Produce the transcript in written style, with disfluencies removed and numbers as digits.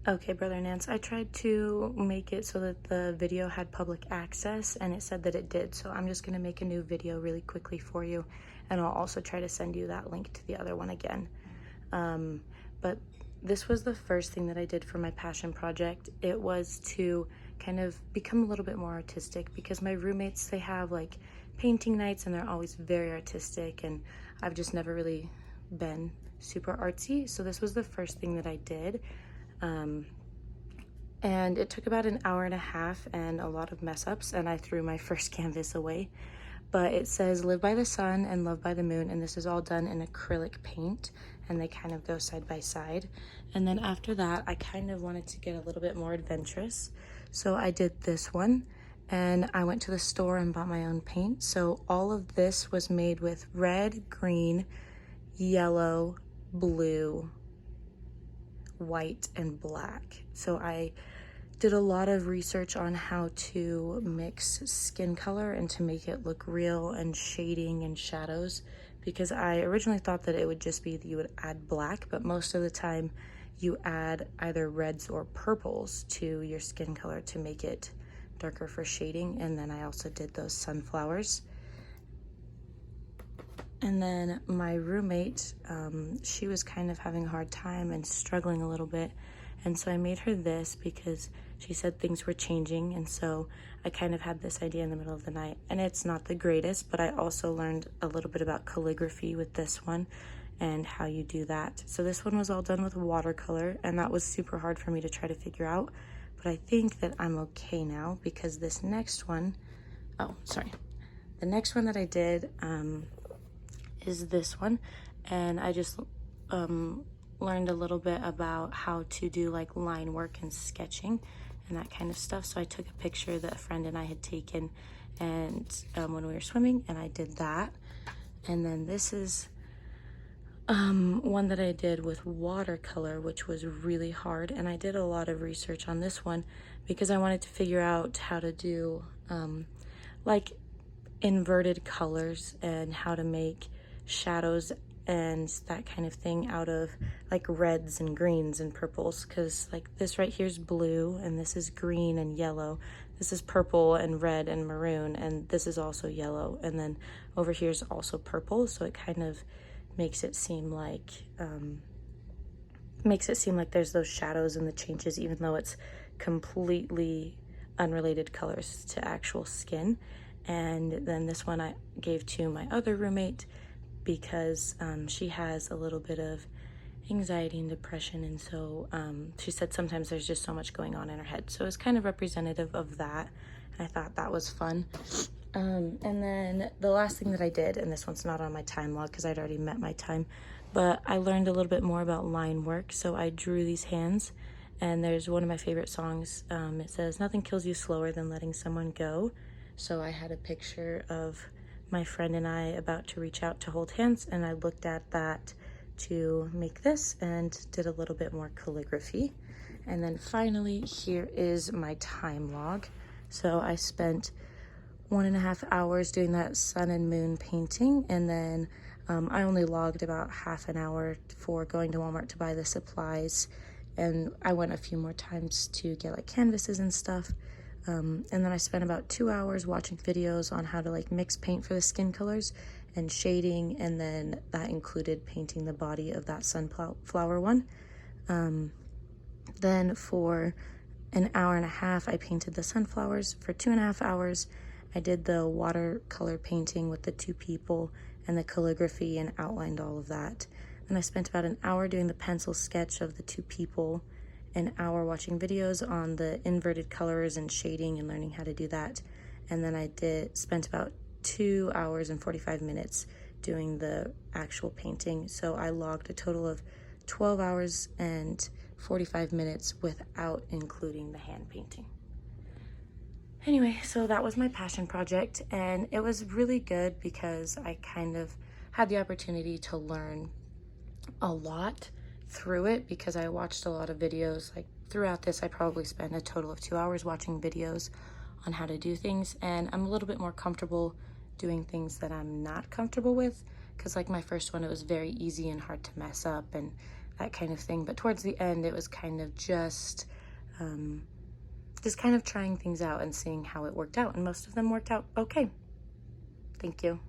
Okay, Brother Nance, I tried to make it so that the video had public access and it said that it did. So I'm just going to make a new video really quickly for you. And I'll also try to send you that link to the other one again. But this was the first thing that I did for my passion project. It was to kind of become a little bit more artistic because my roommates, they have like painting nights and they're always very artistic, and I've just never really been super artsy. So this was the first thing that I did. And it took about an hour and a half and a lot of mess ups, and I threw my first canvas away. But it says live by the sun and love by the moon, and this is all done in acrylic paint, and they kind of go side by side. And then after that, I kind of wanted to get a little bit more adventurous, so I did this one, and I went to the store and bought my own paint. So all of this was made with red, green, yellow, blue, white, and black. So I did a lot of research on how to mix skin color and to make it look real, and shading and shadows, because I originally thought that it would just be that you would add black, but most of the time you add either reds or purples to your skin color to make it darker for shading. And then I also did those sunflowers. And then my roommate, she was kind of having a hard time and struggling a little bit. And so I made her this because she said things were changing. And so I kind of had this idea in the middle of the night. And it's not the greatest, but I also learned a little bit about calligraphy with this one and how you do that. So this one was all done with watercolor, and that was super hard for me to try to figure out. But I think that I'm okay now, because this next one, the next one that I did, is this one, and I just learned a little bit about how to do like line work and sketching and that kind of stuff. So I took a picture that a friend and I had taken, and when we were swimming, and I did that. And then this is one that I did with watercolor, which was really hard, and I did a lot of research on this one because I wanted to figure out how to do like inverted colors and how to make shadows and that kind of thing out of like reds and greens and purples, because like this right here is blue, and this is green and yellow, this is purple and red and maroon, and this is also yellow, and then over here is also purple. So it kind of makes it seem like there's those shadows and the changes, even though it's completely unrelated colors to actual skin. And then this one I gave to my other roommate because she has a little bit of anxiety and depression, and so she said sometimes there's just so much going on in her head. So it's kind of representative of that, and I thought that was fun. And then the last thing that I did, and this one's not on my time log because I'd already met my time, but I learned a little bit more about line work. So I drew these hands, and there's one of my favorite songs. It says, "Nothing kills you slower than letting someone go." So I had a picture of my friend and I about to reach out to hold hands, and I looked at that to make this and did a little bit more calligraphy. And then finally, here is my time log. So I spent 1.5 hours doing that sun and moon painting, and then I only logged about half an hour for going to Walmart to buy the supplies, and I went a few more times to get like canvases and stuff. And then I spent about 2 hours watching videos on how to like mix paint for the skin colors and shading, and then that included painting the body of that sunflower one. Then for an hour and a half, I painted the sunflowers. For 2.5 hours, I did the watercolor painting with the two people and the calligraphy and outlined all of that. Then I spent about an hour doing the pencil sketch of the two people, an hour watching videos on the inverted colors and shading and learning how to do that. And then I spent about 2 hours and 45 minutes doing the actual painting. So I logged a total of 12 hours and 45 minutes without including the hand painting. Anyway, so that was my passion project, and it was really good because I kind of had the opportunity to learn a lot through it, because I watched a lot of videos. Like throughout this, I probably spent a total of 2 hours watching videos on how to do things, and I'm a little bit more comfortable doing things that I'm not comfortable with, because like my first one, it was very easy and hard to mess up, and that kind of thing. But towards the end, it was kind of just kind of trying things out and seeing how it worked out. And most of them worked out okay. Thank you.